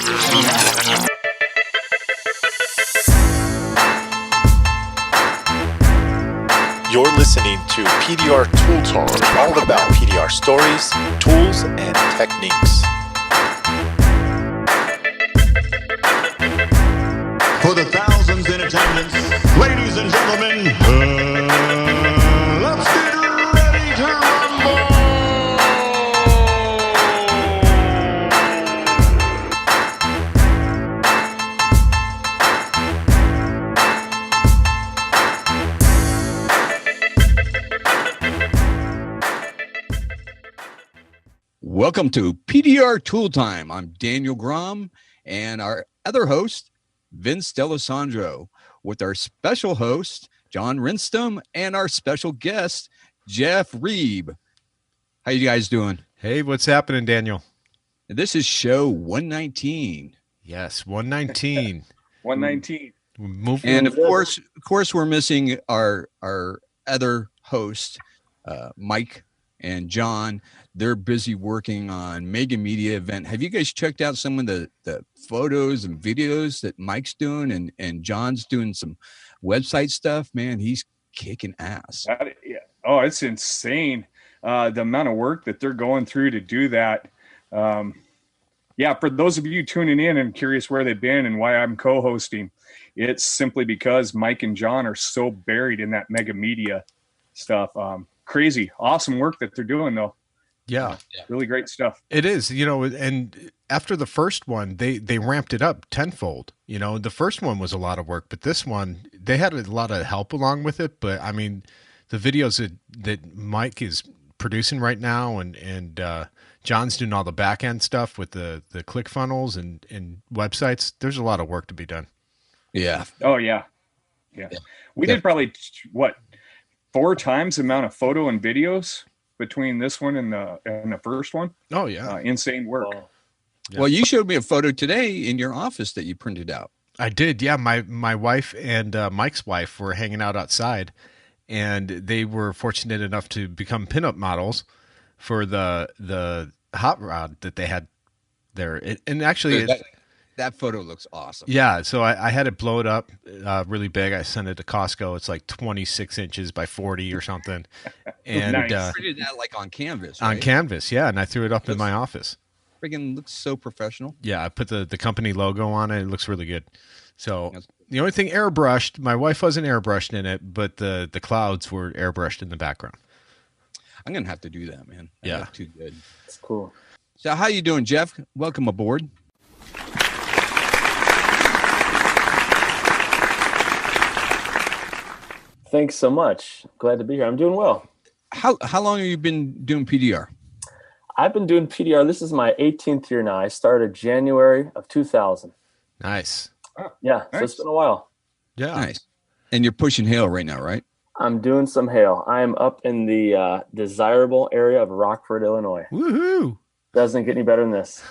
You're listening to PDR Tool Talk, all about PDR stories, tools, and techniques. For the thousands in attendance, ladies and gentlemen, let's get ready to rumble! Welcome to PDR Tool Time. I'm Daniel Grom and our other host, Vince D'Alessandro, with our special host, John Rinstum, and our special guest, Jeff Reeb. How you guys doing? Hey, what's happening, Daniel? This is show 119. Yes, 119. 119. And of course, we're missing our other host, Mike and John. They're busy working on Mega Media event. Have you guys checked out some of the photos and videos that Mike's doing and John's doing some website stuff? Man, he's kicking ass. Yeah. Oh, it's insane. The amount of work that they're going through to do that. Yeah, for those of you tuning in and curious where they've been and why I'm co-hosting, it's simply because Mike and John are so buried in that Mega Media stuff. Crazy, awesome work that they're doing, though. Yeah. Really great stuff. It is, and after the first one, they ramped it up tenfold. The first one was a lot of work, but this one, they had a lot of help along with it. But I mean, the videos that Mike is producing right now and John's doing all the back end stuff with the click funnels and websites, there's a lot of work to be done. Yeah. Oh, yeah. We did probably, 4 times the amount of photo and videos between this one and the first one. Oh, yeah. Insane work. Yeah. Well, you showed me a photo today in your office that you printed out. I did. Yeah. My wife and Mike's wife were hanging out outside, and they were fortunate enough to become pinup models for the hot rod that they had there. And actually, that photo looks awesome. Yeah, so I had it blow it up really big. I sent it to Costco. It's like 26 inches by 40 or something. And Nice. Printed that like on canvas, on right? canvas, yeah, and I threw it up in my office. Friggin' looks so professional. Yeah, I put the company logo on it. It looks really good. So the only thing airbrushed, my wife wasn't airbrushed in it, but the clouds were airbrushed in the background. I'm going to have to do that, man. That Yeah. looked too good. It's cool. So how you doing, Jeff? Welcome aboard. Thanks so much. Glad to be here. I'm doing well. How long have you been doing PDR? I've been doing PDR. This is my 18th year now. I started January of 2000. Nice. Yeah, so Nice. it's been a while. Yeah. Nice. And you're pushing hail right now, right? I'm doing some hail. I am up in the desirable area of Rockford, Illinois. Woohoo! Doesn't get any better than this.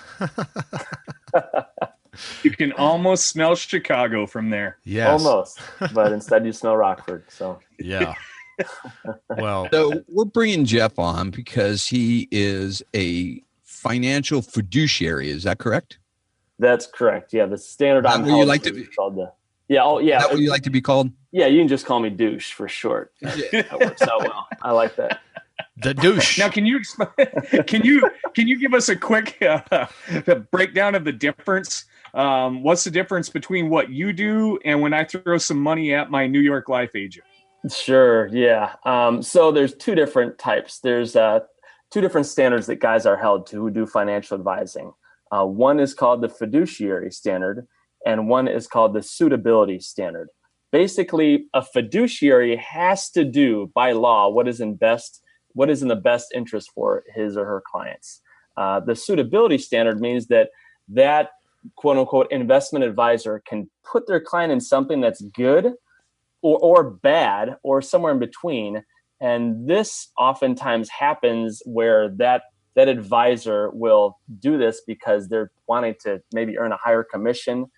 You can almost smell Chicago from there. Yes. Almost, but instead you smell Rockford. So Yeah. Well, So we're bringing Jeff on because he is a financial fiduciary. Is that correct? that's correct. Yeah, the standard That I'm what you held like to to is called the. Yeah. Oh, yeah. Is that what you like to be called? Yeah, you can just call me Douche for short. That works out well. I like that. the douche. Now, can you can you give us a quick breakdown of the difference? What's the difference between what you do and when I throw some money at my New York Life agent? Sure. Yeah. So there's 2 different types. There's 2 different standards that guys are held to who do financial advising. One is called the fiduciary standard, and one is called the suitability standard. Basically, a fiduciary has to do by law what is in the best interest for his or her clients. The suitability standard means that quote unquote investment advisor can put their client in something that's good or bad or somewhere in between. And this oftentimes happens where that advisor will do this because they're wanting to maybe earn a higher commission.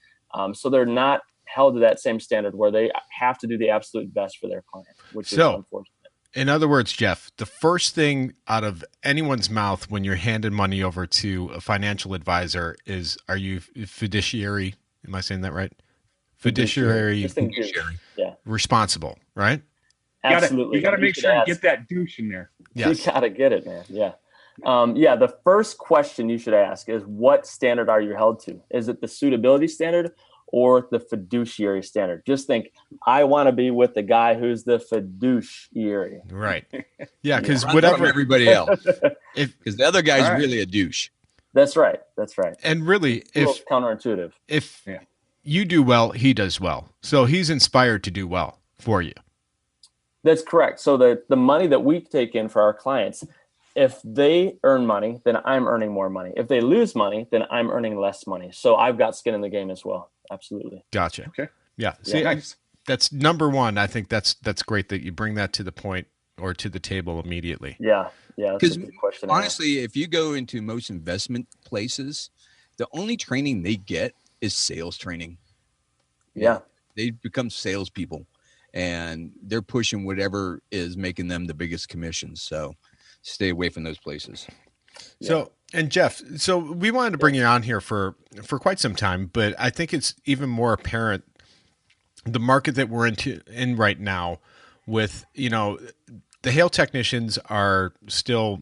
So they're not held to that same standard where they have to do the absolute best for their client, which is unfortunate. In other words, Jeff, the first thing out of anyone's mouth when you're handing money over to a financial advisor is, are you fiduciary? Am I saying that right? Fiduciary Yeah, responsible, right? absolutely. You got to make should sure you ask. get that douche in there. Yes. You got to get it, man. Yeah. The first question you should ask is, what standard are you held to? Is it the suitability standard or the fiduciary standard? Just think, I want to be with the guy who's the fiduciary. Right. Yeah, because Run whatever from everybody else, if because the other guy's All right. really a douche. That's right. and really A little if counterintuitive. Yeah. you do well, he does well. So he's inspired to do well for you. That's correct. So the money that we take in for our clients, if they earn money, then I'm earning more money. If they lose money, then I'm earning less money. So I've got skin in the game as well. Absolutely. Gotcha. Okay. Yeah. See, Nice. that's number one. I think that's great that you bring that to the point or to the table immediately. Yeah. That's Because a good question. to ask. honestly, if you go into most investment places, the only training they get is sales training. Yeah. They become salespeople, and they're pushing whatever is making them the biggest commissions. So stay away from those places. So, and Jeff, so we wanted to bring you on here for quite some time, but I think it's even more apparent the market that we're in right now with, the hail technicians are still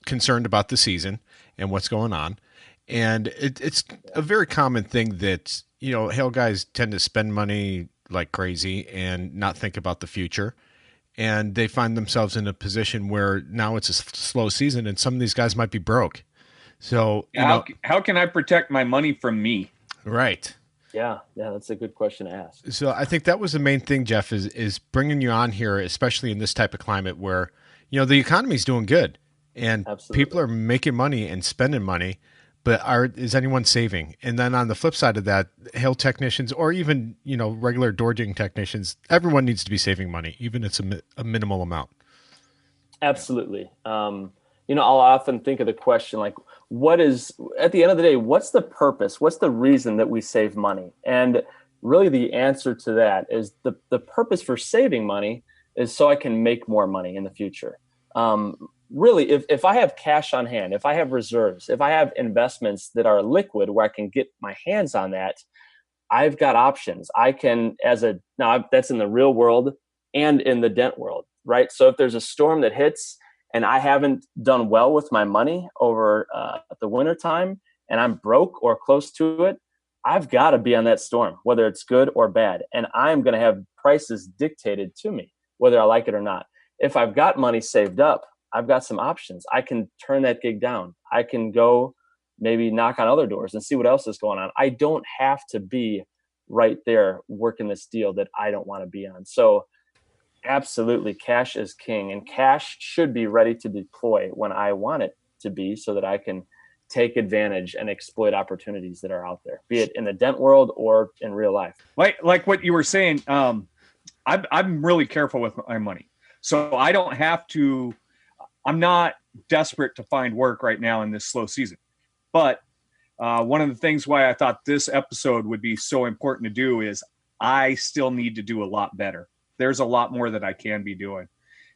concerned about the season and what's going on. And it's a very common thing that, hail guys tend to spend money like crazy and not think about the future. And they find themselves in a position where now it's a slow season and some of these guys might be broke. So, How can I protect my money from me? right. Yeah. That's a good question to ask. So I think that was the main thing, Jeff, is bringing you on here, especially in this type of climate where, the economy's doing good and Absolutely. people are making money and spending money, but is anyone saving? And then on the flip side of that, hail technicians or even, regular door digging technicians, everyone needs to be saving money, even if it's a minimal amount. Absolutely. I'll often think of the question, like, at the end of the day, what's the purpose? What's the reason that we save money? And really the answer to that is the purpose for saving money is so I can make more money in the future. Really, if I have cash on hand, if I have reserves, if I have investments that are liquid where I can get my hands on that, I've got options. I can, now that's in the real world and in the dent world, right? So if there's a storm that hits and I haven't done well with my money over the winter time and I'm broke or close to it, I've got to be on that storm, whether it's good or bad. And I'm going to have prices dictated to me, whether I like it or not. If I've got money saved up, I've got some options. I can turn that gig down. I can go maybe knock on other doors and see what else is going on. I don't have to be right there working this deal that I don't want to be on. So absolutely, cash is king, and cash should be ready to deploy when I want it to be so that I can take advantage and exploit opportunities that are out there, be it in the dent world or in real life. Like what you were saying, I'm really careful with my money. So I don't have to, I'm not desperate to find work right now in this slow season. But one of the things why I thought this episode would be so important to do is I still need to do a lot better. There's a lot more that I can be doing.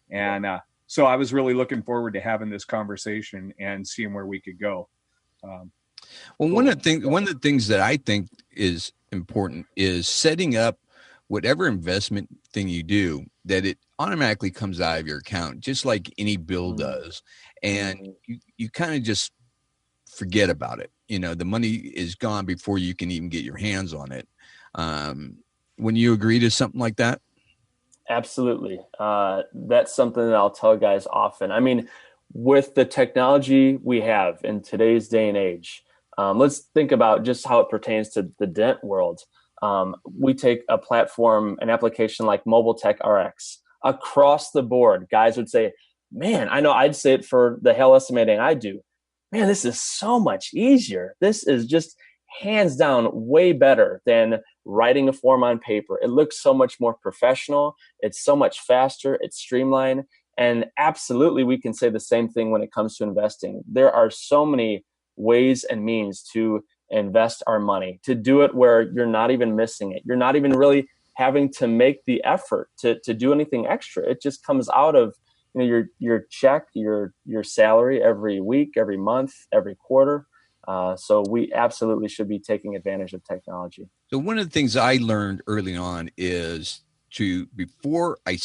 And so I was really looking forward to having this conversation and seeing where we could go. One of the things that I think is important is setting up whatever investment thing you do, that it automatically comes out of your account, just like any bill does. And you kind of just forget about it. The money is gone before you can even get your hands on it. When you agree to something like that? Absolutely. That's something that I'll tell guys often. I mean, with the technology we have in today's day and age, let's think about just how it pertains to the dent world. We take a platform, an application like Mobile Tech RX. Across the board, guys would say, man, I know I'd say it for the hail estimating I do. Man, this is so much easier. This is just hands down way better than writing a form on paper. It looks so much more professional. It's so much faster. It's streamlined. And absolutely, we can say the same thing when it comes to investing. There are so many ways and means to invest our money, to do it where you're not even missing it. You're not even really having to make the effort to do anything extra. It just comes out of your check, your salary every week, every month, every quarter. So we absolutely should be taking advantage of technology. So one of the things I learned early on is before I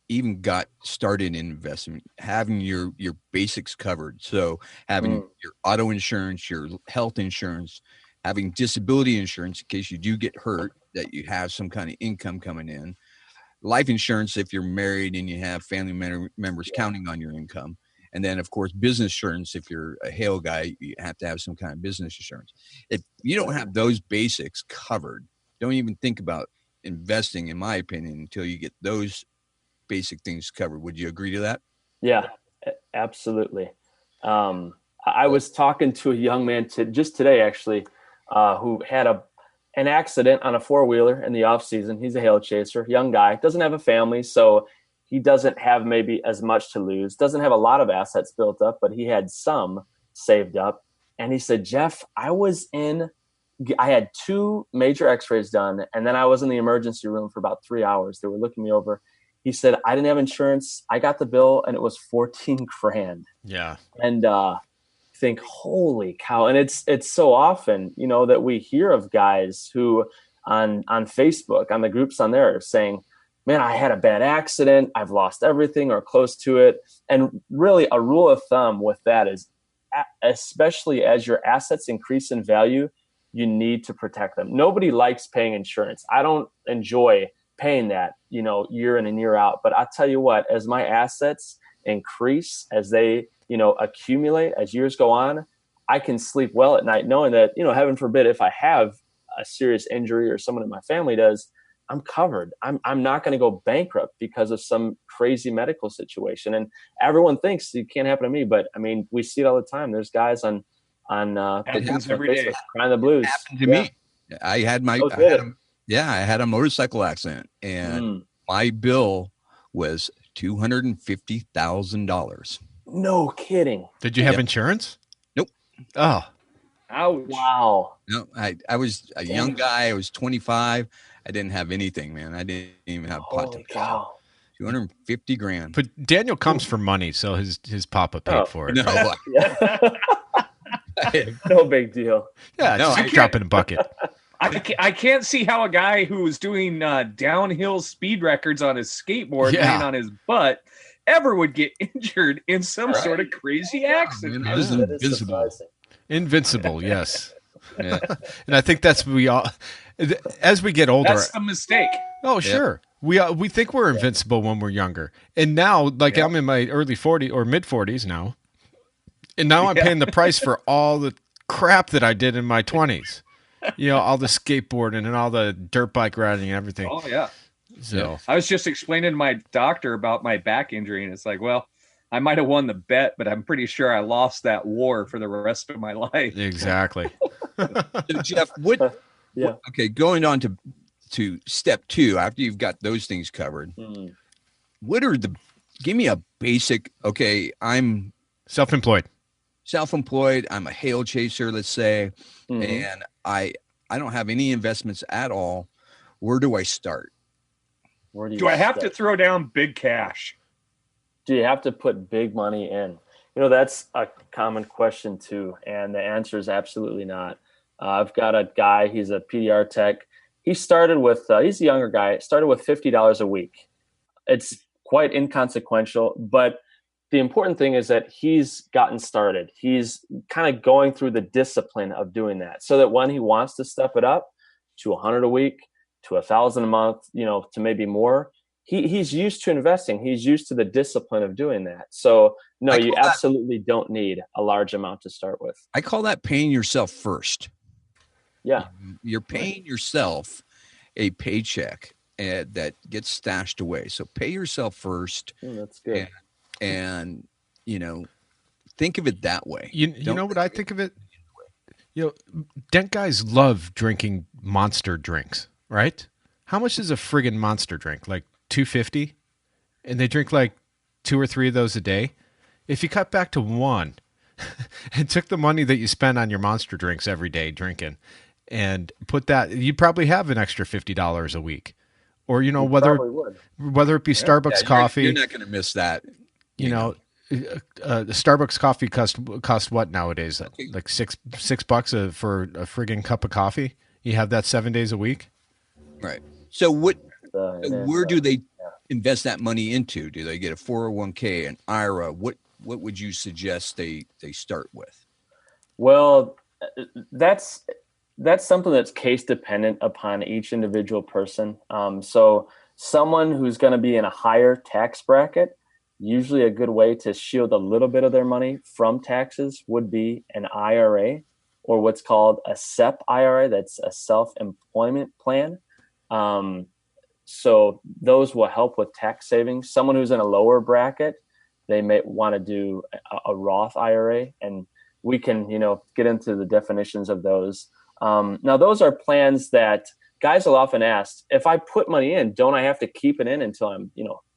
even got started in investment, having your basics covered. So having your auto insurance, your health insurance, having disability insurance in case you do get hurt, that you have some kind of income coming in. Life insurance if you're married and you have family members counting on your income. And then, of course, business insurance. If you're a Hale guy, you have to have some kind of business insurance. If you don't have those basics covered, don't even think about investing, in my opinion, until you get those basic things covered. Would you agree to that? Yeah, absolutely. I was talking to a young man just today, actually, who had an accident on a four-wheeler in the off season. He's a Hale chaser, young guy, doesn't have a family, so he doesn't have maybe as much to lose, doesn't have a lot of assets built up, but he had some saved up. And he said, Jeff, I had 2 major x-rays done, and then I was in the emergency room for about 3 hours. They were looking me over. He said, I didn't have insurance. I got the bill and it was 14 grand. Yeah. And, think, holy cow. And it's so often, that we hear of guys who on Facebook, on the groups on there, saying, man, I had a bad accident. I've lost everything or close to it. And really a rule of thumb with that is, especially as your assets increase in value, you need to protect them. Nobody likes paying insurance. I don't enjoy paying that, year in and year out. But I'll tell you what, as my assets increase, as they accumulate as years go on, I can sleep well at night knowing that, heaven forbid, if I have a serious injury or someone in my family does, I'm covered. I'm not going to go bankrupt because of some crazy medical situation. And everyone thinks it can't happen to me, but I mean, we see it all the time. There's guys on happens every day. Crying the blues. It happened to me. I had a motorcycle accident, and my bill was $250,000. No kidding. Did you have insurance? Nope. Oh. Ouch. Wow. No, I was a young guy. I was 25. I didn't have anything, man. I didn't even have pot to piss. 250 grand. But Daniel comes for money, so his papa paid for it. No, no big deal. Yeah, No, just drop in a bucket. I can't see how a guy who was doing downhill speed records on his skateboard, laying on his butt, ever would get injured in some sort of crazy accident. Man, I was Invincible, yes. Yeah. And I think that's we all, as we get older. That's the mistake. Oh, sure. We think we're invincible when we're younger. And now, I'm in my early 40s or mid 40s now. And now I'm paying the price for all the crap that I did in my 20s. All the skateboarding and all the dirt bike riding and everything. Oh, yeah. So I was just explaining to my doctor about my back injury, and it's like, well, I might have won the bet, but I'm pretty sure I lost that war for the rest of my life. Exactly. So Jeff, okay, going on to step 2, after you've got those things covered, give me a basic, okay, I'm self-employed, I'm a Hale chaser, let's say, and I don't have any investments at all. Where do I start? Do I have to throw down big cash? Do you have to put big money in? That's a common question too. And the answer is absolutely not. I've got a guy, he's a PDR tech. He started with, he's a younger guy, started with $50 a week. It's quite inconsequential, but the important thing is that he's gotten started. He's kind of going through the discipline of doing that so that when he wants to step it up to 100 a week, to 1,000 a month, to maybe more, he's used to investing. He's used to the discipline of doing that. So no, you absolutely don't need a large amount to start with. I call that paying yourself first. Yeah. You're paying yourself a paycheck that gets stashed away. So pay yourself first. That's good. And think of it that way. You know what I think of it? Dent guys love drinking monster drinks, right? How much is a friggin' monster drink? Like $2.50? And they drink like 2 or 3 of those a day. If you cut back to 1 and took the money that you spend on your monster drinks every day drinking and put that, you'd probably have an extra $50 a week. Or, whether it be Starbucks coffee. You're not going to miss that. You know, the Starbucks coffee cost what nowadays? Like $6 for a friggin' cup of coffee. You have that 7 days a week. Right. So where do they invest that money into? Do they get a 401k, an IRA? What would you suggest they start with? Well, that's something that's case dependent upon each individual person. So someone who's going to be in a higher tax bracket, usually a good way to shield a little bit of their money from taxes would be an IRA, or what's called a SEP IRA. That's a self-employment plan. So those will help with tax savings. Someone who's in a lower bracket, they may want to do a Roth IRA, and we can, get into the definitions of those. Now, those are plans that guys will often ask, if I put money in, don't I have to keep it in until I'm,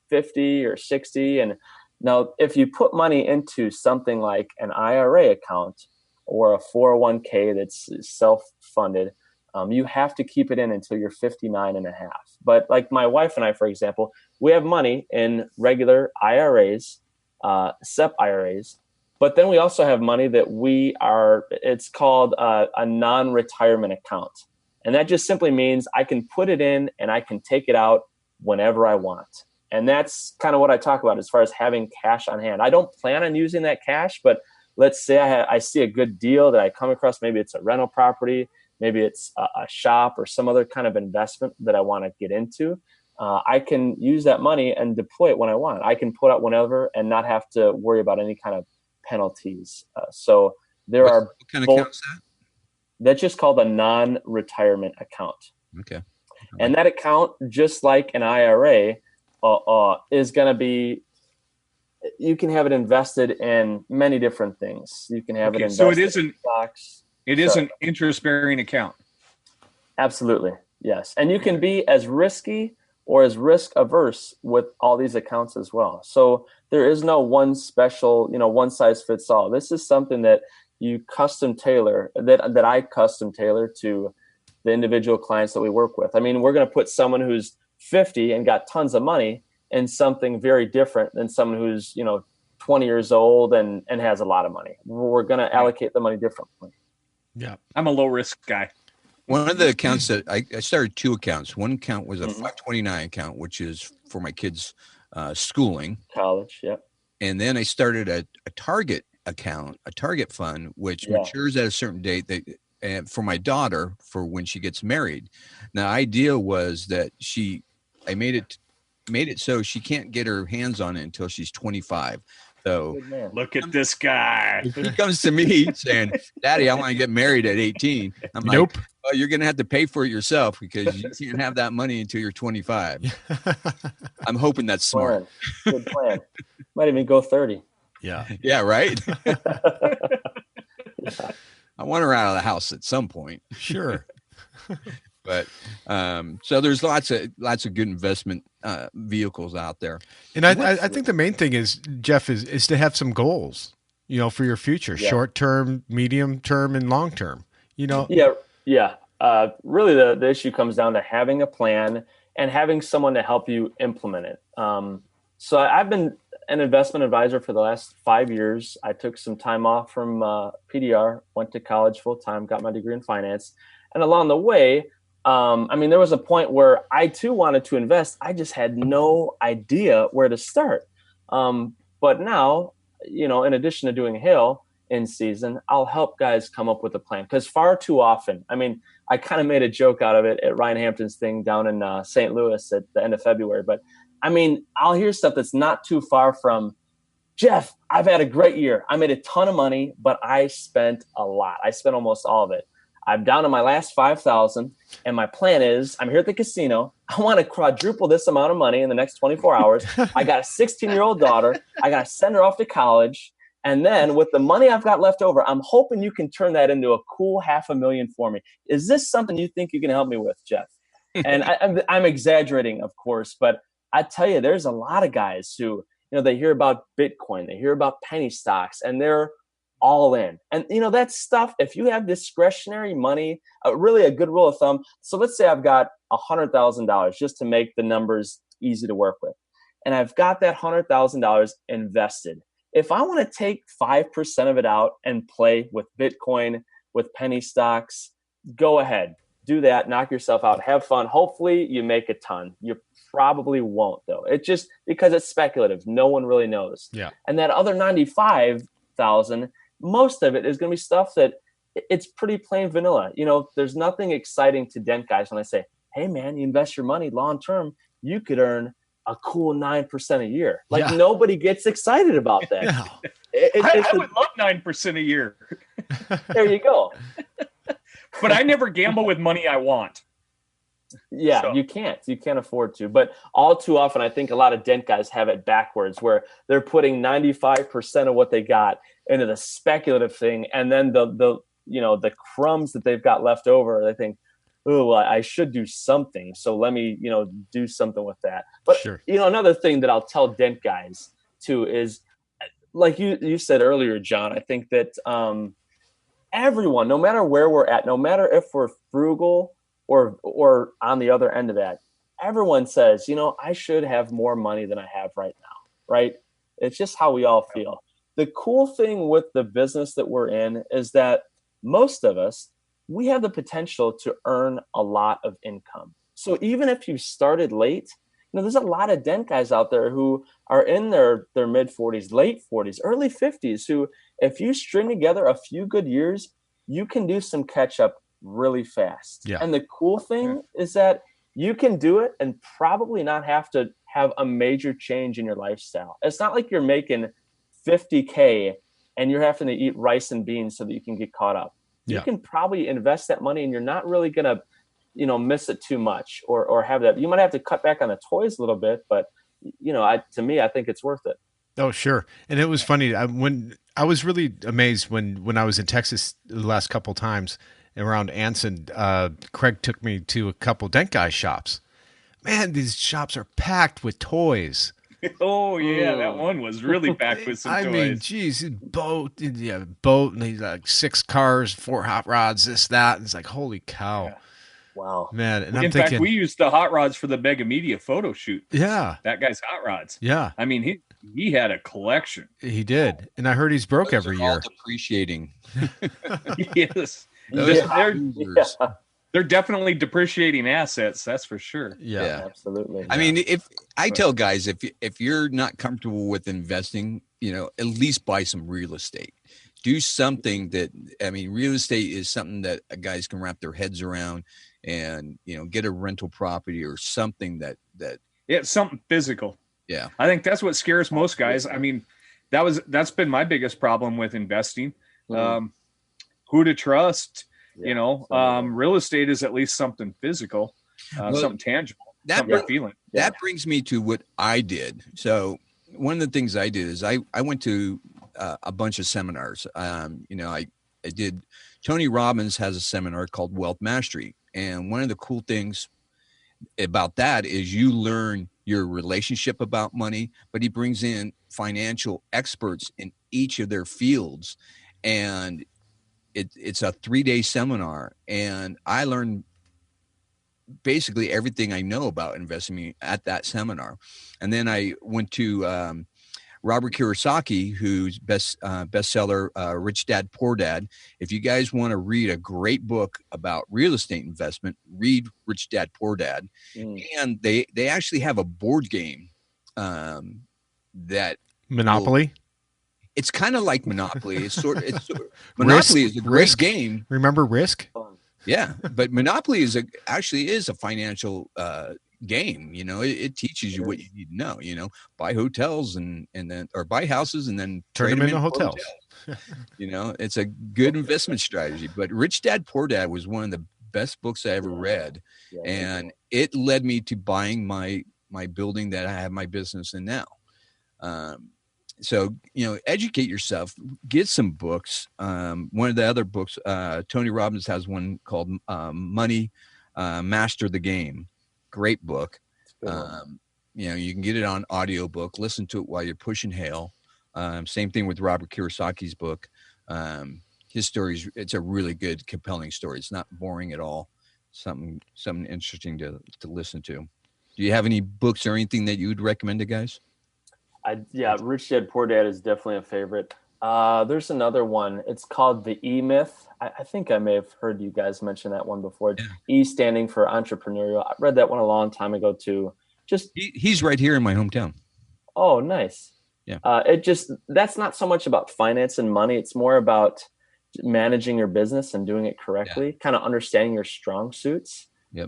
50 or 60? And now, if you put money into something like an IRA account or a 401k that's self-funded, you have to keep it in until you're 59 and a half. But like my wife and I, for example, we have money in regular IRAs, SEP IRAs, but then we also have money that it's called a non-retirement account. And that just simply means I can put it in and I can take it out whenever I want. And that's kind of what I talk about as far as having cash on hand. I don't plan on using that cash, but let's say I see a good deal that I come across. Maybe it's a rental property. Maybe it's a shop or some other kind of investment that I want to get into. I can use that money and deploy it when I want. I can put out whenever and not have to worry about any kind of penalties. So there are what kind of account is that? That's just called a non-retirement account. Okay. And that account, just like an IRA, is going to be, you can have it invested in many different things. You can have it invested so it isn't in stocks. It is an interest-bearing account. Absolutely, yes. And you can be as risky or as risk-averse with all these accounts as well. So there is no one special, one size fits all. This is something that you custom tailor, that I custom tailor to the individual clients that we work with. I mean, we're going to put someone who's 50 and got tons of money in something very different than someone who's, 20 years old and has a lot of money. We're going to allocate the money differently. Yeah. I'm a low risk guy. One of the accounts that I started 2 accounts. One account was a 529 account, which is for my kids' schooling. College, yep. And then I started a Target account, a Target fund, which matures at a certain date and for my daughter for when she gets married. Now, the idea was that I made it so she can't get her hands on it until she's 25. So look at this guy. He comes to me saying, Daddy, I want to get married at 18. I'm Nope. like, well, you're going to have to pay for it yourself because you can't have that money until you're 25. I'm hoping that's smart. Good plan. Might even go 30. Yeah. Yeah, right? I want her out of the house at some point. Sure. But so there's lots of good investment vehicles out there. And I think the main thing is, Jeff, is to have some goals, for your future, short term, medium term, and long term. Yeah. Really, the issue comes down to having a plan and having someone to help you implement it. So I've been an investment advisor for the last 5 years. I took some time off from PDR, went to college full time, got my degree in finance. And along the way, there was a point where I too wanted to invest. I just had no idea where to start. But now, in addition to doing hail in season, I'll help guys come up with a plan. Because far too often, I kind of made a joke out of it at Ryan Hampton's thing down in St. Louis at the end of February. But I'll hear stuff that's not too far from, Jeff, I've had a great year. I made a ton of money, but I spent a lot. I spent almost all of it. I'm down to my last 5,000, and my plan is I'm here at the casino. I want to quadruple this amount of money in the next 24 hours. I got a 16-year-old daughter. I got to send her off to college. And then with the money I've got left over, I'm hoping you can turn that into a cool $500,000 for me. Is this something you think you can help me with, Jeff? And I'm exaggerating, of course, but I tell you, there's a lot of guys who, they hear about Bitcoin, they hear about penny stocks, and they're all in. And, that stuff, if you have discretionary money, really a good rule of thumb. So let's say I've got $100,000 just to make the numbers easy to work with. and I've got that $100,000 invested. If I want to take 5% of it out and play with Bitcoin, with penny stocks, go ahead, do that, knock yourself out, have fun. Hopefully you make a ton. You probably won't though. It just, because it's speculative. No one really knows. Yeah. And that other 95,000, most of it is going to be stuff that it's pretty plain vanilla. You know, there's nothing exciting to dent guys when I say, hey man, you invest your money long term, you could earn a cool 9% a year. Like nobody gets excited about that. Yeah. I would love 9% a year. There you go. But I never gamble with money I want. Yeah, so. You can't afford to. But all too often, I think a lot of dent guys have it backwards, where they're putting 95% of what they got into the speculative thing, and then the crumbs that they've got left over, they think, oh, well, I should do something. So let me, do something with that. But, another thing that I'll tell dent guys too is, like you said earlier, John, I think that everyone, no matter where we're at, no matter if we're frugal or on the other end of that, everyone says, I should have more money than I have right now, right? It's just how we all feel. The cool thing with the business that we're in is that most of us, we have the potential to earn a lot of income. So even if you started late, there's a lot of dent guys out there who are in their mid 40s, late 40s, early 50s, who, if you string together a few good years, you can do some catch up really fast. Yeah. And the cool thing is that you can do it and probably not have to have a major change in your lifestyle. It's not like you're making $50K and you're having to eat rice and beans so that you can get caught up. You can probably invest that money and you're not really going to, miss it too much or have that. You might have to cut back on the toys a little bit, but to me, I think it's worth it. Oh, sure. And it was funny when I was really amazed when I was in Texas the last couple times around Anson, Craig took me to a couple dent guy shops. Man, these shops are packed with toys. Oh yeah, that one was really packed with some toys. I mean, geez, boat, and he's like 6 cars, 4 hot rods, this, that. And it's like, holy cow. Yeah. Wow. Man. And in fact, we used the hot rods for the Mega Media photo shoot. Yeah. That guy's hot rods. Yeah. I mean, he had a collection. He did. And I heard he's broke every year. Depreciating. Yes. They're definitely depreciating assets. That's for sure. Yeah, absolutely. I mean, if I tell guys, if you're not comfortable with investing, at least buy some real estate. Do something real estate is something that guys can wrap their heads around, and get a rental property or something that it's something physical. Yeah, I think that's what scares most guys. I mean, that's been my biggest problem with investing. Who to trust? Real estate is at least something physical, something tangible, something you're feeling. That brings me to what I did. So one of the things I did is I went to a bunch of seminars. I did. Tony Robbins has a seminar called Wealth Mastery, and one of the cool things about that is you learn your relationship about money, but he brings in financial experts in each of their fields, and it's a 3-day seminar, and I learned basically everything I know about investing at that seminar. And then I went to Robert Kiyosaki, whose bestseller, Rich Dad, Poor Dad. If you guys want to read a great book about real estate investment, read Rich Dad, Poor Dad. And they actually have a board game that Monopoly. It's kind of like Monopoly. Monopoly is a great game. Remember Risk? Yeah, but Monopoly is a financial game. It teaches you what you need to know. Buy hotels and then buy houses and then turn them into hotels. It's a good investment strategy. But Rich Dad Poor Dad was one of the best books I ever read, and it led me to buying my building that I have my business in now. So, educate yourself, get some books. One of the other books, Tony Robbins has one called Money, Master the Game. Great book. You can get it on audiobook, listen to it while you're pushing hail. Same thing with Robert Kiyosaki's book. His stories, it's a really good, compelling story. It's not boring at all. Something interesting to listen to. Do you have any books or anything that you would recommend to guys? Rich Dad Poor Dad is definitely a favorite. There's another one. It's called The E-Myth. I think I may have heard you guys mention that one before. Yeah. E standing for entrepreneurial. I read that one a long time ago too. He's right here in my hometown. Oh, nice. Yeah. That's not so much about finance and money. It's more about managing your business and doing it correctly, kind of understanding your strong suits. Yep.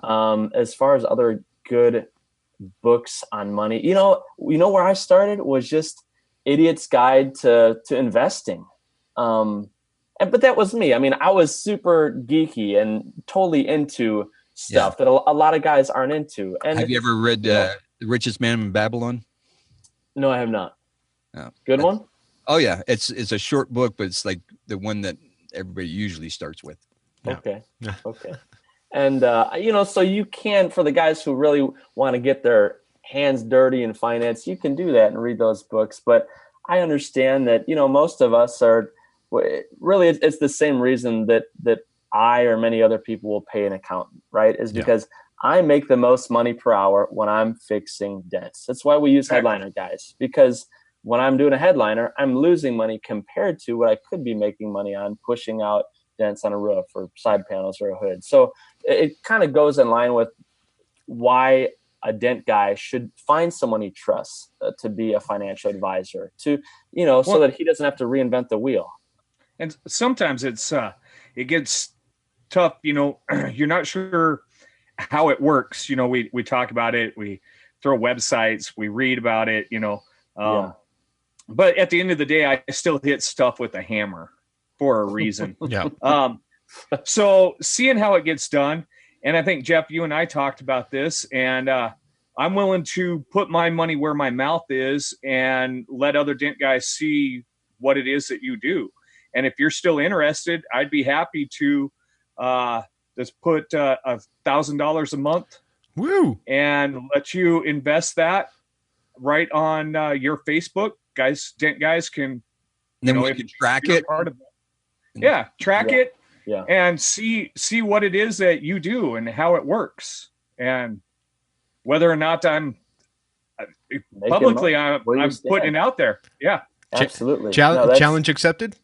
As far as other good books on money, where I started was just Idiot's Guide to Investing. But that was me. I mean, I was super geeky and totally into stuff that a lot of guys aren't into. And have you ever read The Richest Man in Babylon? No, I have not. No. Good one? Oh yeah. It's a short book, but it's like the one that everybody usually starts with. Yeah. Okay. And, so you can, for the guys who really want to get their hands dirty in finance, you can do that and read those books. But I understand that, most of us are really, it's the same reason that I or many other people will pay an accountant, right? Is because I make the most money per hour when I'm fixing dents. That's why we use headliner guys, because when I'm doing a headliner, I'm losing money compared to what I could be making money on pushing out dents on a roof or side panels or a hood. So it kind of goes in line with why a dent guy should find someone he trusts to be a financial advisor so that he doesn't have to reinvent the wheel. And sometimes it gets tough, you're not sure how it works. We talk about it, we throw websites, we read about it, but at the end of the day, I still hit stuff with a hammer for a reason. So seeing how it gets done, and I think, Jeff, you and I talked about this, and I'm willing to put my money where my mouth is and let other dent guys see what it is that you do. And if you're still interested, I'd be happy to just put $1,000 a month and let you invest that right on your Facebook. Dent guys can, then we can track it. Part of it. Track it and see what it is that you do and how it works, and whether or not I'm publicly I'm putting it out there. Yeah, absolutely. Challenge accepted.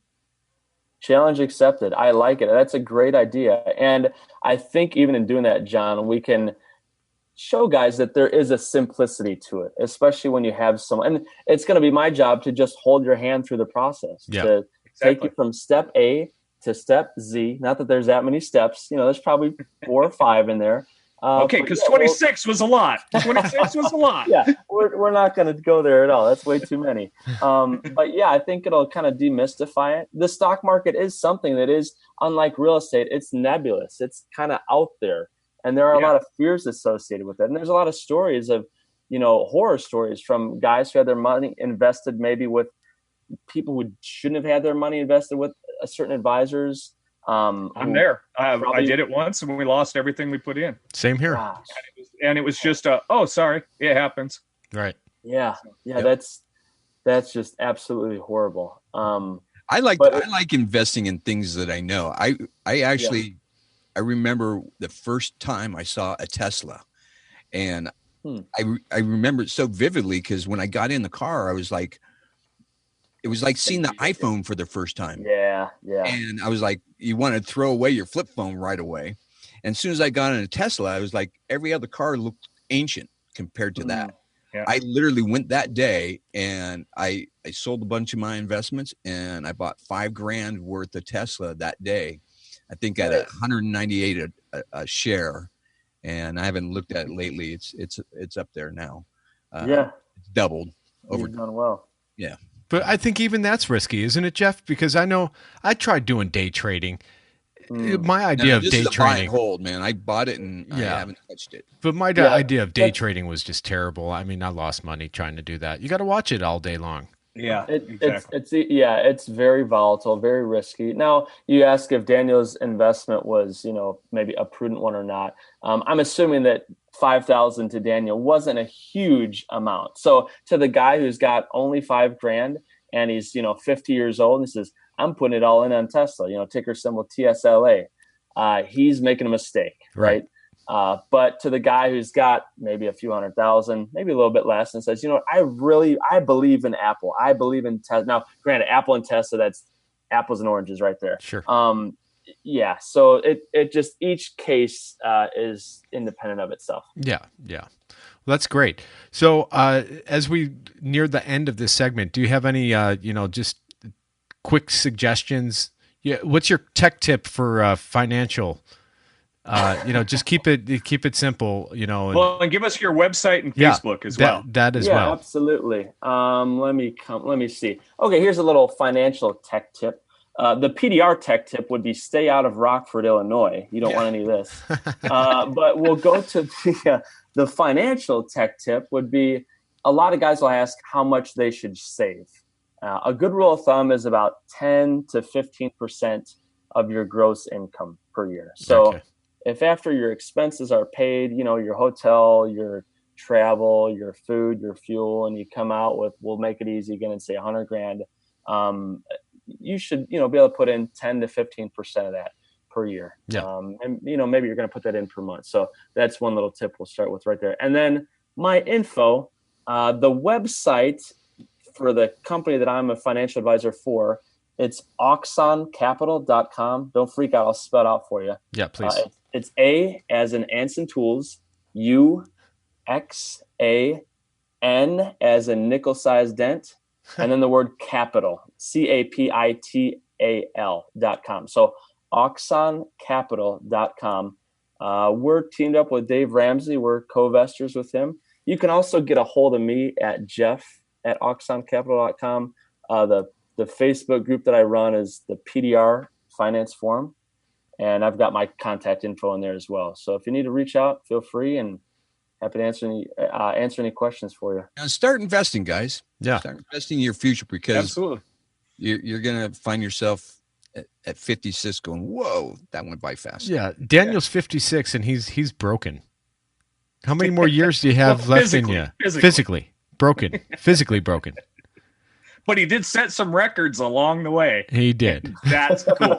Challenge accepted. I like it. That's a great idea. And I think even in doing that, John, we can show guys that there is a simplicity to it, especially when you have someone. And it's going to be my job to just hold your hand through the process, to take you from step A to step Z. Not that there's that many steps. There's probably 4 or 5 in there. Because 26 was a lot. 26 was a lot. Yeah, we're not going to go there at all. That's way too many. But yeah, I think it'll kind of demystify it. The stock market is something that is, unlike real estate, it's nebulous. It's kind of out there. And there are a lot of fears associated with it. And there's a lot of stories of, horror stories from guys who had their money invested maybe with people who shouldn't have had their money invested with certain advisors. I'm there. I did it once and we lost everything we put in. Same here. And it was just sorry, it happens. Right. Yeah. That's just absolutely horrible. I like investing in things that I know. I actually I remember the first time I saw a Tesla, and I remember it so vividly because when I got in the car, I was like, it was like seeing the iPhone for the first time. Yeah. And I was like, you want to throw away your flip phone right away. And as soon as I got in a Tesla, I was like, every other car looked ancient compared to that. Yeah. I literally went that day and I sold a bunch of my investments and I bought $5,000 worth of Tesla that day. I think at 198 a share, and I haven't looked at it lately. It's up there now. It's doubled over. You've done well. Yeah. But I think even that's risky, isn't it, Jeff? Because I know I tried doing day trading. My idea of day trading, buy and hold, man. I bought it and I haven't touched it. But my idea of day trading was just terrible. I mean, I lost money trying to do that. You got to watch it all day long. Yeah, exactly. It's very volatile, very risky. Now, you ask if Daniel's investment was, maybe a prudent one or not. I'm assuming that $5,000 to Daniel wasn't a huge amount. So to the guy who's got only $5,000 and he's 50 years old and he says, I'm putting it all in on Tesla, ticker symbol TSLA. He's making a mistake, right? But to the guy who's got maybe a few 100,000, maybe a little bit less, and says, I believe in Apple. I believe in Tesla. Now, granted, Apple and Tesla, that's apples and oranges right there. Sure. Yeah. So it just, each case is independent of itself. Yeah. Yeah. Well, that's great. So as we near the end of this segment, do you have any, just quick suggestions? Yeah. What's your tech tip for financial? Just keep it simple. And give us your website and Facebook as well. That as well. Yeah, absolutely. Let me see. Okay, here's a little financial tech tip. The PDR tech tip would be stay out of Rockford, Illinois. You don't want any of this. But we'll go to the financial tech tip would be, a lot of guys will ask how much they should save. A good rule of thumb is about 10 to 15% of your gross income per year. So Okay. if after your expenses are paid, your hotel, your travel, your food, your fuel, and you come out with, we'll make it easy again and say $100,000, you should, be able to put in 10 to 15% of that per year. Yeah. And maybe you're going to put that in per month. So that's one little tip we'll start with right there. And then my info, the website for the company that I'm a financial advisor for, it's oxoncapital.com. Don't freak out. I'll spell it out for you. Yeah, please. It's A as in Anson Tools, U, X, A, N as in nickel-sized dent, and then the word capital, CAPITAL.com. So oxoncapital.com. We're teamed up with Dave Ramsey. We're co-investors with him. You can also get a hold of me at jeff@oxoncapital.com. The Facebook group that I run is the PDR Finance Forum, and I've got my contact info in there as well. So if you need to reach out, feel free, and happy to answer any questions for you. Now start investing, guys. Yeah. Start investing in your future, because Absolutely. you're going to find yourself at 56 going, whoa, that went by fast. Yeah. Daniel's 56 and he's broken. How many more years do you have left in you? Physically broken. Physically broken. But he did set some records along the way. He did. That's cool.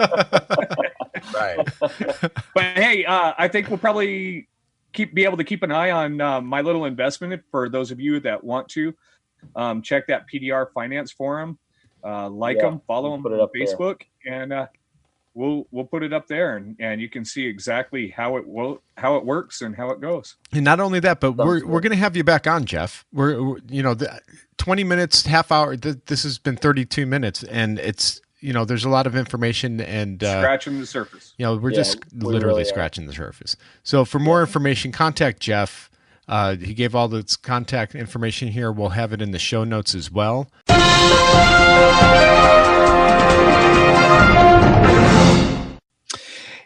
Right. But hey, I think we'll probably be able to keep an eye on my little investment for those of you that want to. Check that PDR Finance Forum. Them, follow them on Facebook, and we'll put it up there, and you can see exactly how it works and how it goes. And not only that, but we're going to have you back on, Jeff. We're 20 minutes, half hour. This has been 32 minutes, and it's there's a lot of information and scratching the surface. We're just literally scratching the surface. So for more information, contact Jeff. He gave all the contact information here. We'll have it in the show notes as well.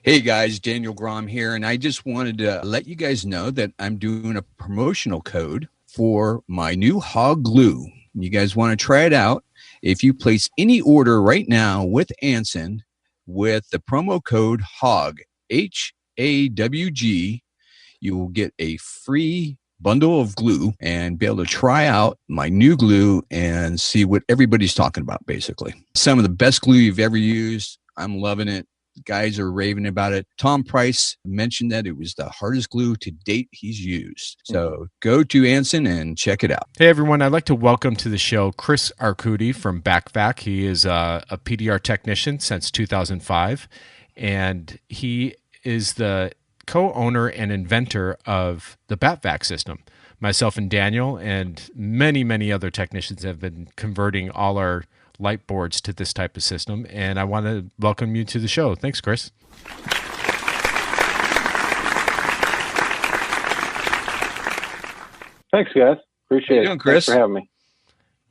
Hey guys, Daniel Grom here, and I just wanted to let you guys know that I'm doing a promotional code for my new hog glue. You guys want to try it out? If you place any order right now with Anson with the promo code HAWG, HAWG, you will get a free bundle of glue and be able to try out my new glue and see what everybody's talking about, basically. Some of the best glue you've ever used. I'm loving it. Guys are raving about it. Tom Price mentioned that it was the hardest glue to date he's used. So go to Anson and check it out. Hey, everyone. I'd like to welcome to the show Chris Arcudi from BattVac. He is a PDR technician since 2005, and he is the co-owner and inventor of the BattVac system. Myself and Daniel and many, many other technicians have been converting all our light boards to this type of system, and I want to welcome you to the show. Thanks, Chris. Thanks, guys. Appreciate How you doing, it. Chris? Thanks for having me.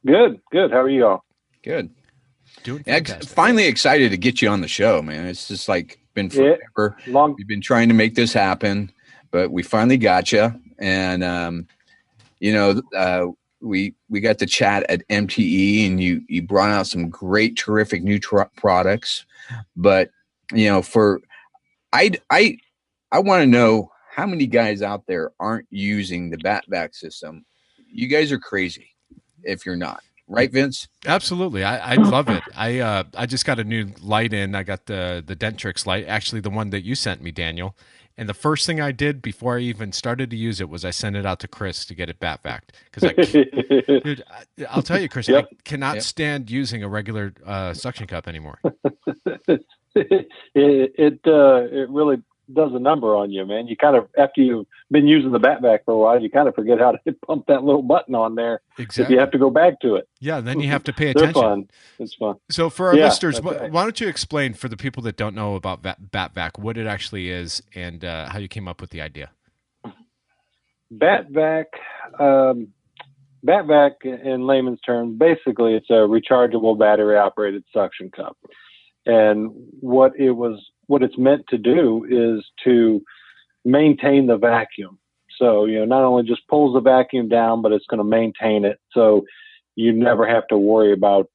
Good. How are you all? Good. Doing fantastic. Finally excited to get you on the show, man. It's just like been forever. We've been trying to make this happen, but we finally got you. And, we got to chat at MTE, and you brought out some great, terrific new products. But, I want to know how many guys out there aren't using the BattVac system. You guys are crazy if you're not. Right, Vince? Absolutely. I love it. I just got a new light in. I got the Dentrix light, actually the one that you sent me, Daniel. And the first thing I did before I even started to use it was I sent it out to Chris to get it BattVac. Because dude, I'll tell you, Chris, Yep. I cannot stand using a regular suction cup anymore. It really does a number on you, man. You kind of, after you've been using the BattVac for a while, you kind of forget how to pump that little button on there. Exactly. If you have to go back to it. Yeah, then you have to pay They're attention. fun. It's fun. So for our Yeah, listeners, that's right. why don't you explain for the people that don't know about BattVac, what it actually is and how you came up with the idea? BattVac, BattVac in layman's terms, basically it's a rechargeable battery operated suction cup. And what it's meant to do is to maintain the vacuum. So, not only just pulls the vacuum down, but it's going to maintain it. So you never have to worry about,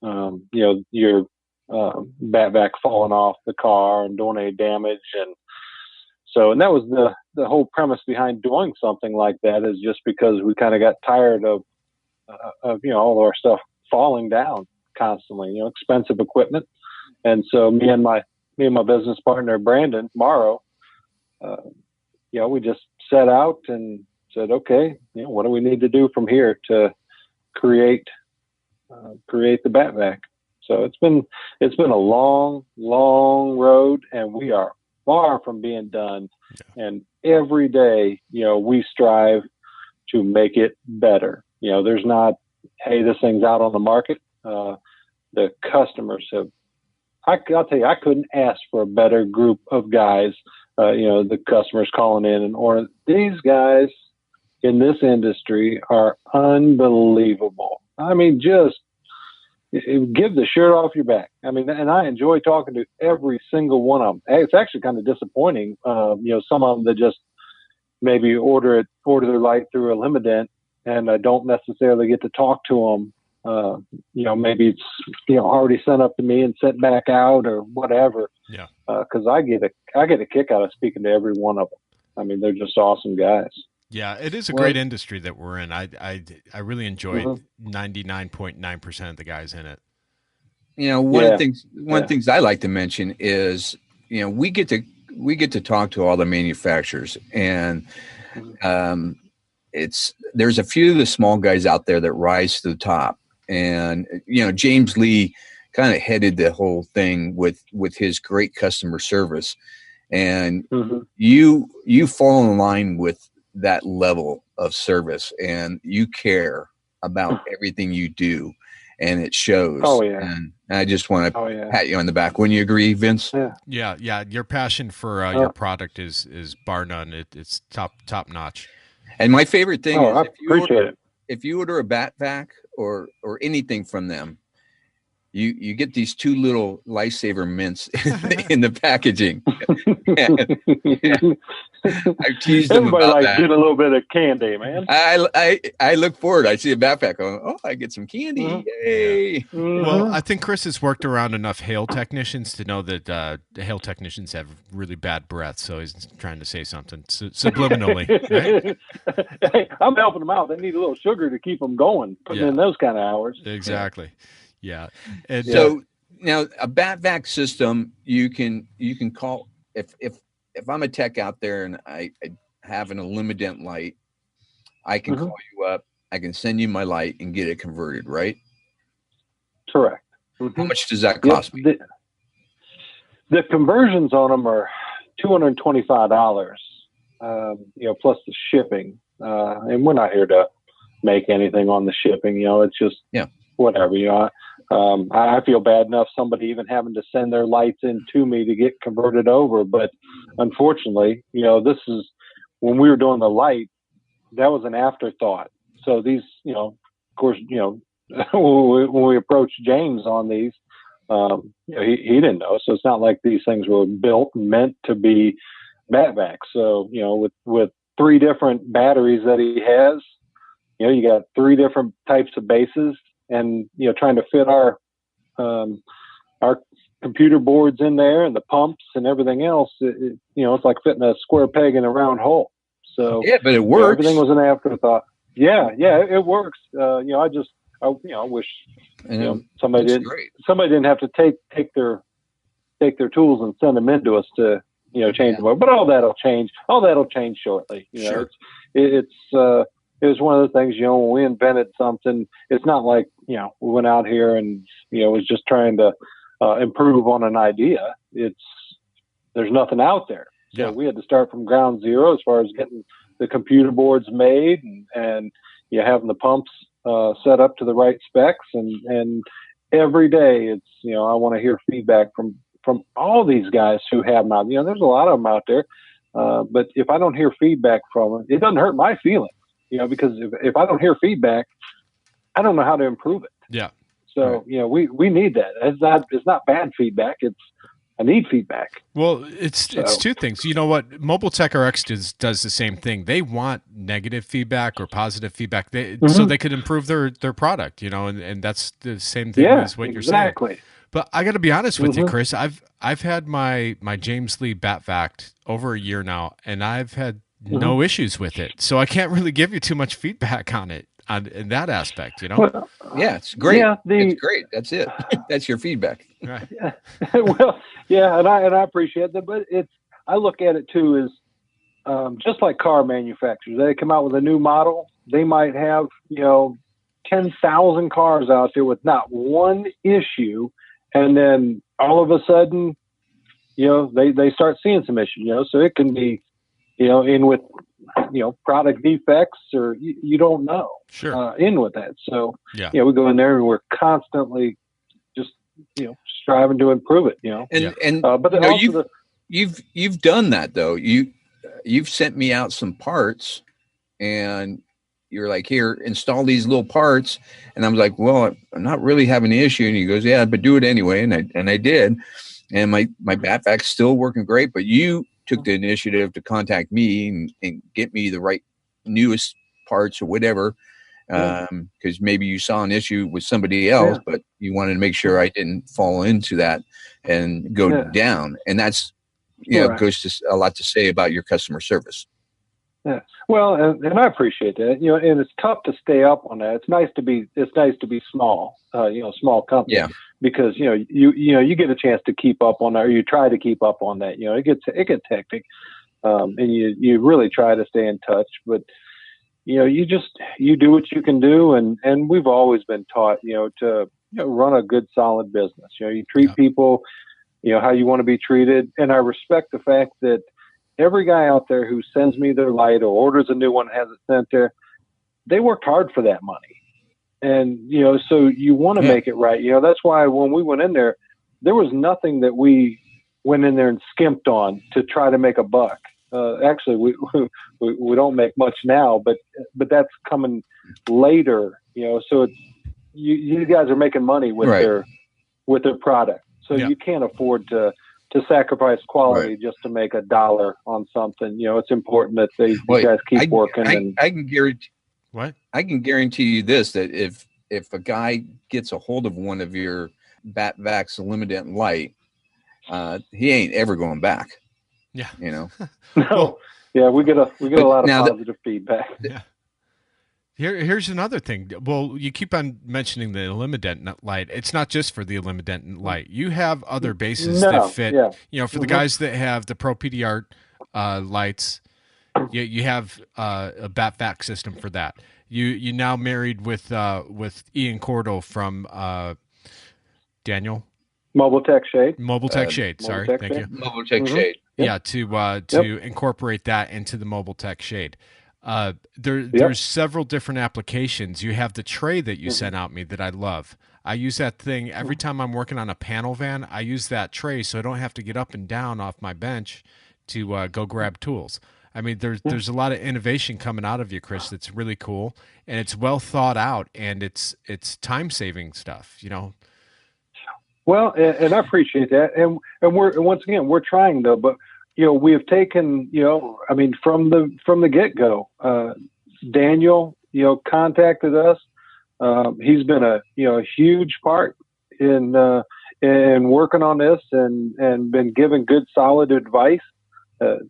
your BattVac falling off the car and doing any damage. And that was the whole premise behind doing something like that, is just because we kind of got tired of all of our stuff falling down constantly, expensive equipment. And so me and my business partner, Brandon Morrow, we just set out and said, okay, what do we need to do from here to create the BattVac? So it's been a long, long road, and we are far from being done. Yeah. And every day, we strive to make it better. There's not, hey, this thing's out on the market. The customers have, I'll tell you, I couldn't ask for a better group of guys. The customers calling in and ordering. These guys in this industry are unbelievable. I mean, just give the shirt off your back. I mean, and I enjoy talking to every single one of them. It's actually kind of disappointing. Some of them that just maybe order their light through a Limident, and I don't necessarily get to talk to them. Maybe it's, already sent up to me and sent back out or whatever. Yeah. Cause I get a kick out of speaking to every one of them. I mean, they're just awesome guys. Yeah. It is a great industry that we're in. I really enjoyed 99.9% of the guys in it. One of the things I like to mention is, we get to talk to all the manufacturers, and, there's a few of the small guys out there that rise to the top. And, James Lee kind of headed the whole thing with his great customer service. And you fall in line with that level of service, and you care about everything you do, and it shows. Oh, yeah. And I just want to pat you on the back. Wouldn't you agree, Vince? Yeah. Your passion for your product is bar none. It's top notch. And my favorite thing is if you order a BattVac or anything from them, you get these two little Lifesaver mints in the packaging. I've teased them about that. Get a little bit of candy, man. I look forward. I see a BattVac going, oh, I get some candy. Yay. Well, I think Chris has worked around enough hail technicians to know that the hail technicians have really bad breath. So he's trying to say something subliminally. Right? Hey, I'm helping them out. They need a little sugar to keep them going, putting in those kind of hours. Exactly. Yeah. And, so now a BattVac system, you can call if I'm a tech out there and I have an Limident light, I can call you up. I can send you my light and get it converted, right? Correct. How much does that cost me? The conversions on them are $225, plus the shipping. And we're not here to make anything on the shipping. It's just whatever. I feel bad enough somebody even having to send their lights in to me to get converted over. But unfortunately, this is when we were doing the light, that was an afterthought. So these, of course, when we approached James on these, he didn't know. So it's not like these things were built and meant to be BattVac. So, with three different batteries that he has, you got three different types of bases. And, trying to fit our computer boards in there and the pumps and everything else, it's like fitting a square peg in a round hole. So yeah, but it works. Everything was an afterthought. Yeah, it works. I wish somebody didn't have to take their tools and send them into us to change the motor. But all that'll change. All that'll change shortly. Sure. It was one of those things, when we invented something, it's not like, we went out here and, was just trying to improve on an idea. There's nothing out there. So we had to start from ground zero as far as getting the computer boards made and having the pumps set up to the right specs. And every day it's, I want to hear feedback from all these guys who have them out. There's a lot of them out there. But if I don't hear feedback from them, it doesn't hurt my feelings, because if I don't hear feedback, I don't know how to improve it. Yeah. So, we need that. It's not bad feedback. I need feedback. Well, it's two things. You know what? Mobile Tech RX does the same thing. They want negative feedback or positive feedback so they could improve their product, and that's the same thing as what you're saying. Exactly. But I got to be honest with you, Chris. I've had my James Lee BattVac over a year now, and I've had no issues with it. So I can't really give you too much feedback on it in that aspect, Well, Yeah, it's great. Yeah, it's great. That's it. That's your feedback. Right. Yeah. Well, yeah, and I appreciate that, but I look at it too as just like car manufacturers. They come out with a new model, they might have 10,000 cars out there with not one issue, and then all of a sudden, they start seeing some issues. So it can be in with product defects, or you don't know. Sure. In with that. So yeah, we go in there and we're constantly just striving to improve it. But you've done that though. You've sent me out some parts, and you're like, here, install these little parts, and I'm like, well, I'm not really having an issue. And he goes, yeah, but do it anyway, and I did, and my BattVac's still working great. But you took the initiative to contact me and get me the right newest parts or whatever, because maybe you saw an issue with somebody else, but you wanted to make sure I didn't fall into that and go down. And that's, goes to a lot to say about your customer service. Yeah. Well, and I appreciate that, and it's tough to stay up on that. It's nice to be small, small company. Yeah. Because you get a chance to keep up on that, or you try to keep up on that. It gets hectic, and you really try to stay in touch. But you do what you can do, and we've always been taught to run a good solid business. You treat people how you want to be treated, and I respect the fact that every guy out there who sends me their light or orders a new one, has it sent there, they worked hard for that money. And, so you want to make it right. That's why when we went in there was nothing that we went in there and skimped on to try to make a buck. Actually, we don't make much now, but that's coming later, so it's, you guys are making money with their product. So you can't afford to sacrifice quality just to make $1 on something. It's important that you guys keep working. I can guarantee. What? I can guarantee you this, that if a guy gets a hold of one of your BattVac's limited light, he ain't ever going back. Yeah. No. Yeah, we get a lot of positive feedback. Yeah. Here's another thing. Well, you keep on mentioning the Illuminant light. It's not just for the Illuminant light. You have other bases that fit. Yeah. For the guys that have the Pro PDR lights, you have a BattVac system for that. You now married with Ian Cordell from Daniel Mobile Tech Shade. Mobile Tech Shade. Sorry, Tech thank Shade. you. Mobile Tech Shade. Yeah, to incorporate that into the Mobile Tech Shade. There's several different applications. You have the tray that you sent out me that I love. I use that thing every time I'm working on a panel van. I use that tray so I don't have to get up and down off my bench to go grab tools. I mean, there's a lot of innovation coming out of you, Chris. That's really cool, and it's well thought out, and it's time saving stuff. Well, and I appreciate that, and we're trying though, but we have taken from the get go. Daniel, contacted us. He's been a huge part in working on this and been giving good solid advice.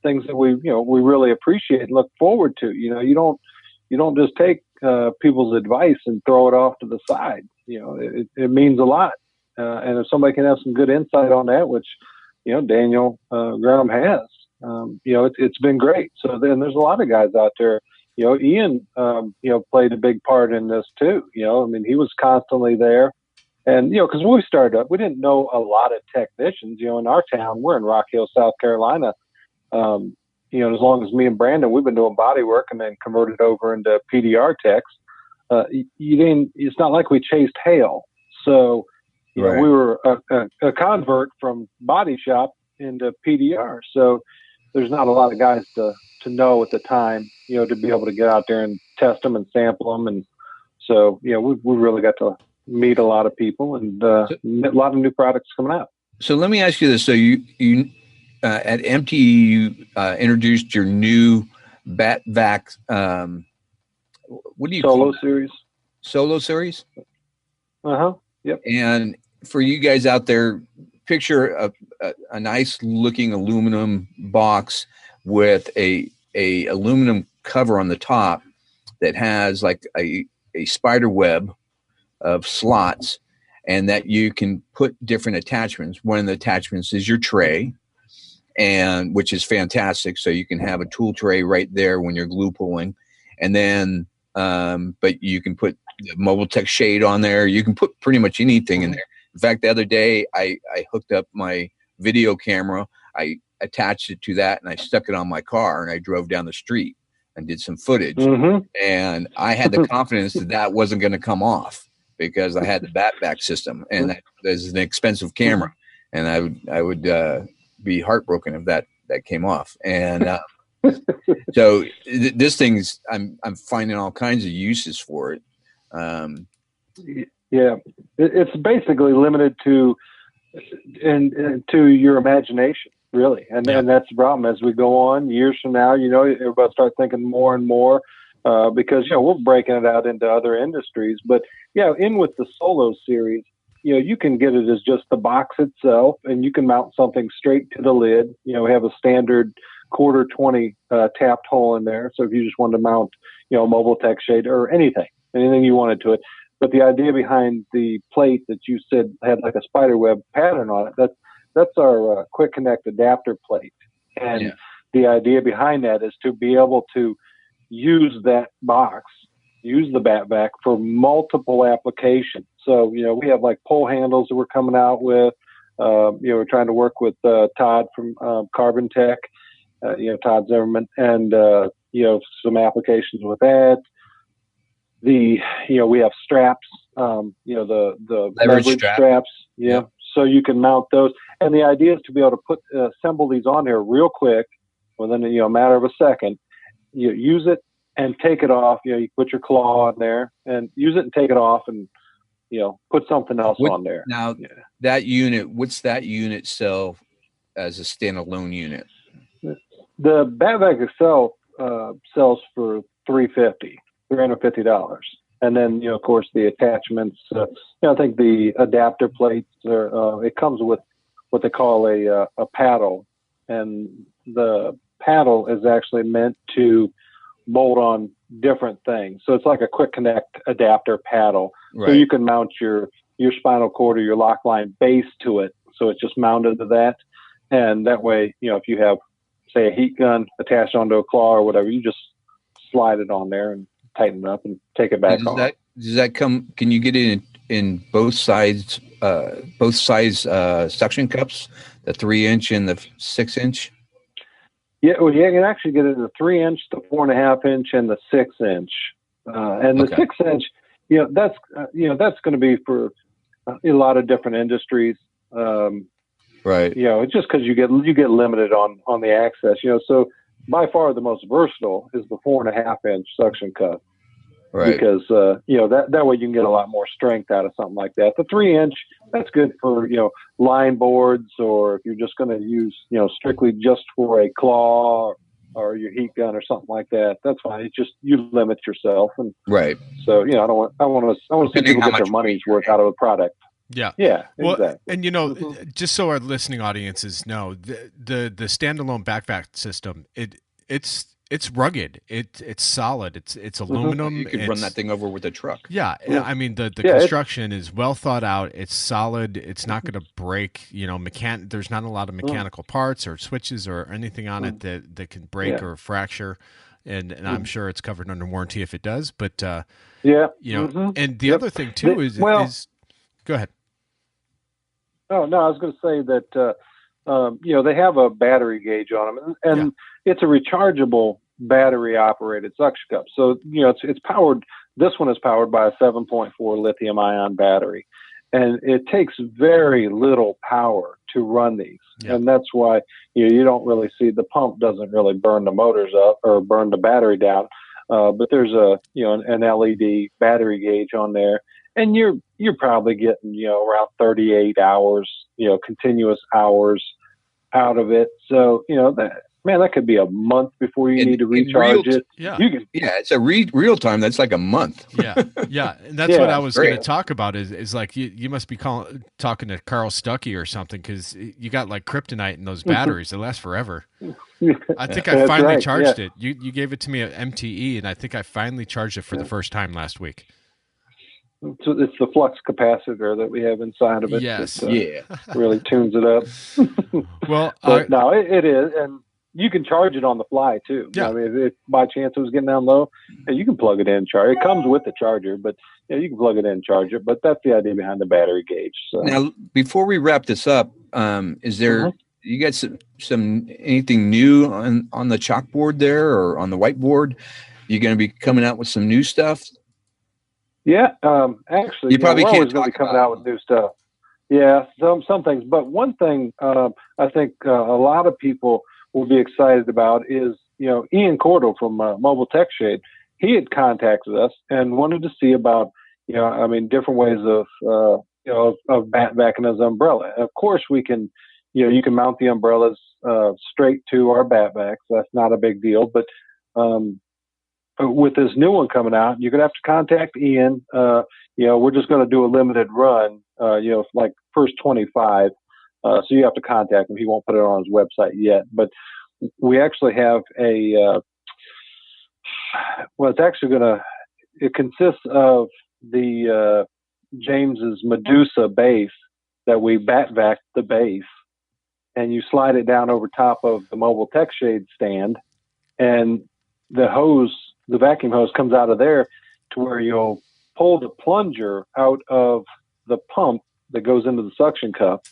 Things that we really appreciate and look forward to. You don't just take people's advice and throw it off to the side. It means a lot. And if somebody can have some good insight on that, which Daniel Graham has. It's been great. So then there's a lot of guys out there. Ian, played a big part in this too. He was constantly there. And, because when we started up, we didn't know a lot of technicians. In our town, we're in Rock Hill, South Carolina. As long as me and Brandon, we've been doing body work and then converted over into PDR techs. It's not like we chased hail. So, Right. we were a convert from body shop into PDR. So there's not a lot of guys to know at the time, to be able to get out there and test them and sample them. And so, we really got to meet a lot of people and a lot of new products coming out. So let me ask you this. So you at MTE, you introduced your new BattVac, what do you call it? Solo series? Uh-huh. Yep. And for you guys out there, picture a nice looking aluminum box with a aluminum cover on the top that has like a spider web of slots, and that you can put different attachments. One of the attachments is your tray, and which is fantastic. So you can have a tool tray right there when you're glue pulling. And then, but you can put the Mobile Tech shade on there. You can put pretty much anything in there. In fact, the other day I hooked up my video camera. I attached it to that and I stuck it on my car and I drove down the street and did some footage. Mm-hmm. And I had the confidence that wasn't going to come off because I had the BattVac system, and that is an expensive camera. And I would be heartbroken if that came off. And so this thing's, I'm finding all kinds of uses for it. Yeah, it's basically limited to your imagination, really, and that's the problem. As we go on, years from now, everybody start thinking more and more because we're breaking it out into other industries. But in with the Solo series, you can get it as just the box itself, and you can mount something straight to the lid. We have a standard 1/4-20 tapped hole in there. So if you just wanted to mount, a Mobile Tech shade or anything you wanted to it. But the idea behind the plate that you said had like a spider web pattern on it, that's our quick connect adapter plate. And the idea behind that is to be able to use that box, use the BattVac for multiple applications. So, we have like pull handles that we're coming out with. We're trying to work with Todd from Carbon Tech, Todd Zimmerman, and, some applications with that. We have straps, the leverage straps. Yeah. So you can mount those. And the idea is to be able to assemble these on here real quick within a matter of a second. You use it and take it off. You put your claw in there and use it and take it off and, put something else on there. Now that unit, what's that unit sell as a standalone unit? The BattVac itself sells for $350. And then, of course, the attachments, I think the adapter plates it comes with what they call a paddle, and the paddle is actually meant to bolt on different things. So it's like a quick connect adapter paddle. Right. So you can mount your spinal cord or your lock line base to it. So it's just mounted to that. And that way, if you have, say, a heat gun attached onto a claw or whatever, you just slide it on there and tighten it up and take it back on. Does that come? Can you get it in both sides suction cups, the 3-inch and the 6-inch? Yeah, well, you can actually get it in the 3-inch, the 4.5-inch, and the 6-inch. And the 6-inch, that's going to be for a lot of different industries. Right. It's just because you get limited on the access. So by far the most versatile is the 4.5-inch suction cup. Right. Because, that way you can get a lot more strength out of something like that. The 3-inch, that's good for, line boards, or if you're just going to use, strictly just for a claw or your heat gun or something like that. That's fine. It's just, you limit yourself. And right. So, I want to see people get their money's worth out of a product. Yeah. Yeah. Well, exactly. And just so our listening audiences know, the standalone BattVac system, it's it's rugged. It's solid. It's aluminum. You could run that thing over with a truck. Yeah, I mean the construction is well thought out. It's solid. It's not going to break. There's not a lot of mechanical parts or switches or anything on it that can break or fracture. And I'm sure it's covered under warranty if it does. But and the other thing too is go ahead. Oh no, I was going to say that they have a battery gauge on them, and it's a rechargeable battery operated suction cup. So it's powered. This one is powered by a 7.4 lithium ion battery, and it takes very little power to run these, and that's why you don't really see the pump doesn't really burn the motors up or burn the battery down. But there's an LED battery gauge on there, and you're probably getting around 38 hours, continuous hours out of it. So that could be a month before you need to recharge it. Yeah, it's a real time. That's like a month. Yeah, and that's what I was going to talk about. Is like you must be talking to Carl Stuckey or something, because you got like kryptonite in those batteries. They last forever. I think I finally charged it. You gave it to me at MTE, and I think I finally charged it for the first time last week. So it's the flux capacitor that we have inside of it. Yes, that, really tunes it up. Well, no, it is, and you can charge it on the fly too. Yeah. I mean, if by chance it was getting down low, you can plug it in and charge. It comes with the charger, but you can plug it in and charge it. But that's the idea behind the battery gauge. So. Now, before we wrap this up, is there you got some anything new on the chalkboard there or on the whiteboard? You going to be coming out with some new stuff? Yeah, actually, you probably we're can't always going to be coming out with new stuff. Yeah, some things. But one thing I think a lot of people will be excited about is, Ian Cordell from Mobile Tech Shade. He had contacted us and wanted to see about, different ways of BattVac and his umbrella. And of course, we can, you can mount the umbrellas straight to our BattVacs. That's not a big deal. But with this new one coming out, you're going to have to contact Ian. We're just going to do a limited run, like first 25. So you have to contact him. He won't put it on his website yet. But we actually have it consists of the James's Medusa base that we BattVac the base, and you slide it down over top of the Mobile Tech Shade stand, and the vacuum hose comes out of there to where you'll pull the plunger out of the pump that goes into the suction cup.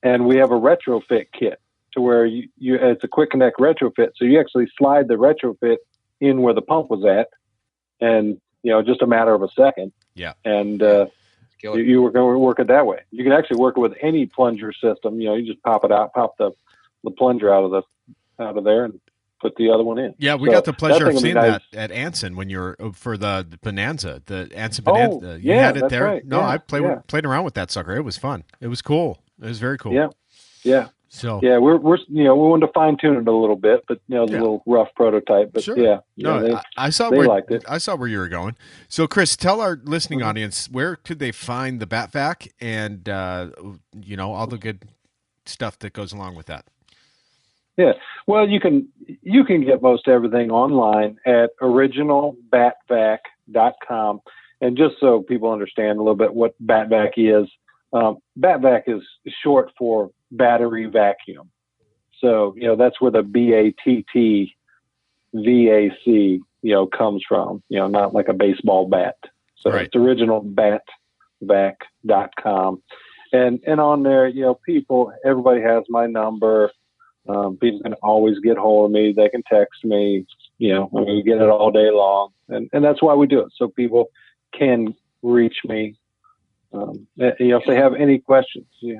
And we have a retrofit kit to where it's a quick connect retrofit. So you actually slide the retrofit in where the pump was at, and, just a matter of a second. Yeah. And you were going to work it that way. You can actually work it with any plunger system. You just pop it out, pop the plunger out of there and put the other one in. Yeah, we got the pleasure of seeing that at Anson when you were for the Bonanza, the Anson Bonanza. You had it there. Right. No, I played around with that sucker. It was fun. It was cool. It was very cool. Yeah. So we're we wanted to fine tune it a little bit, but it's a little rough prototype. But sure. I saw they liked it. I saw where you were going. So Chris, tell our listening audience, where could they find the BattVac and all the good stuff that goes along with that. Yeah, well, you can get most everything online at originalbattvac.com. And just so people understand a little bit what BattVac is, BattVac is short for battery vacuum. So, that's where the BATTVAC, comes from, not like a baseball bat. So right. It's originalbattvac.com. And on there, everybody has my number. People can always get hold of me. They can text me, we get it all day long. And that's why we do it. So people can reach me. If they have any questions, I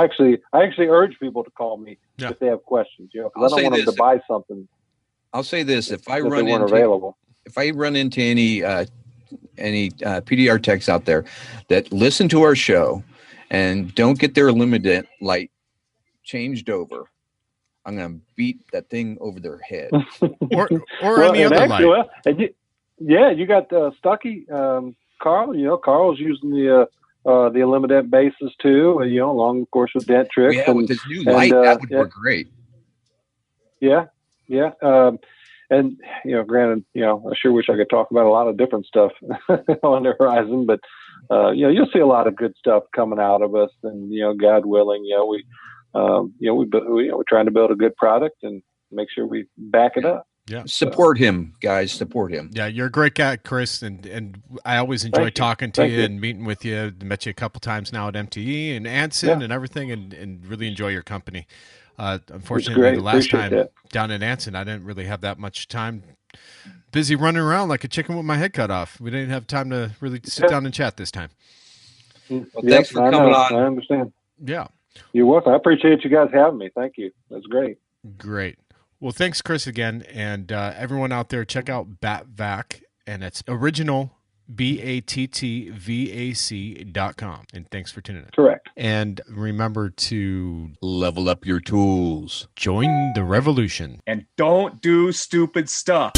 actually urge people to call me if they have questions, because I don't want them to buy something. I'll say this: if I run into any PDR techs out there that listen to our show and don't get their limited light changed over, I'm going to beat that thing over their head. or any other light. You got Stuckey, Carl. Carl's using the Illuminate bases too. Along of course with Dent Tricks. With this new light, that would work great. Yeah. And, granted, I sure wish I could talk about a lot of different stuff on the horizon, but, you'll see a lot of good stuff coming out of us. And, God willing, we're trying to build a good product and make sure we back it up. Yeah. Support him, guys. Support him. Yeah, you're a great guy, Chris, and I always enjoy talking to you and meeting with you. Met you a couple times now at MTE and Anson and everything, and really enjoy your company. Unfortunately, the last time down in Anson, I didn't really have that much time. Busy running around like a chicken with my head cut off. We didn't have time to really sit down and chat this time. Well, thanks for coming on. I understand. Yeah. You're welcome. I appreciate you guys having me. Thank you. That's great. Great. Well, thanks, Chris, again. And everyone out there, check out BattVac, and it's original, BattVac.com. And thanks for tuning in. Correct. And remember to level up your tools. Join the revolution. And don't do stupid stuff.